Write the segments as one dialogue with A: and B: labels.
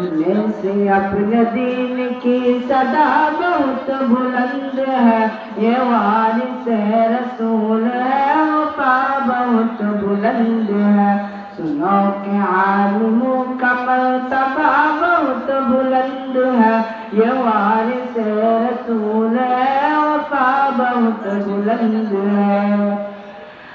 A: سننے سے اپنے دین کی صدا بہت بلند ہے، یہ وارث رسول ہے، وفا بہت بلند ہے۔ سنو کہ عالموں کا مرتبہ بہت بلند ہے، یہ وارث رسول ہے، وفا بہت بلند ہے۔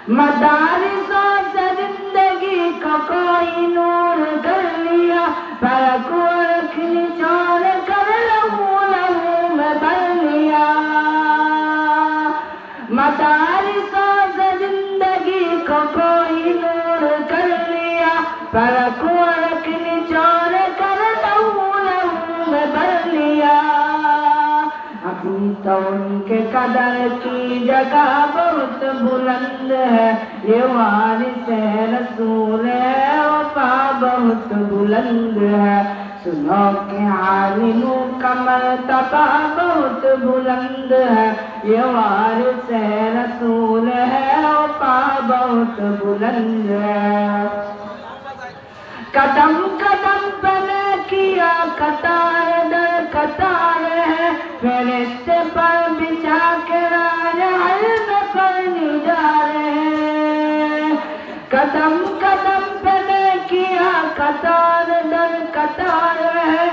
A: مدارسوں سے زندگی کو کوئی نور کر لیا، فلک ورق نچوڑ کر لہو لہو میں بھر لیا۔ مدارسوں سے زندگی کو کوئی نور کر لیا، فلک ورق نچوڑ کر لہو لہو میں بھر لیا۔ ابھی تو ان کے قدر کی جگہ بہت بلند ہے، یہ وارث رسول ہے، وفا بہت بلند ہے۔ سنو کہ عالموں کا مرتبہ بہت بلند ہے، یہ وارث رسول ہے، وفا بہت بلند ہے۔ قدم قدم پہ کیا قطار در قطار ہے، فرشتے پر بچھا کے راج علم پڑھنے جا رہے ہیں۔ قدم قدم پہ کیا قطار در قطار ہے،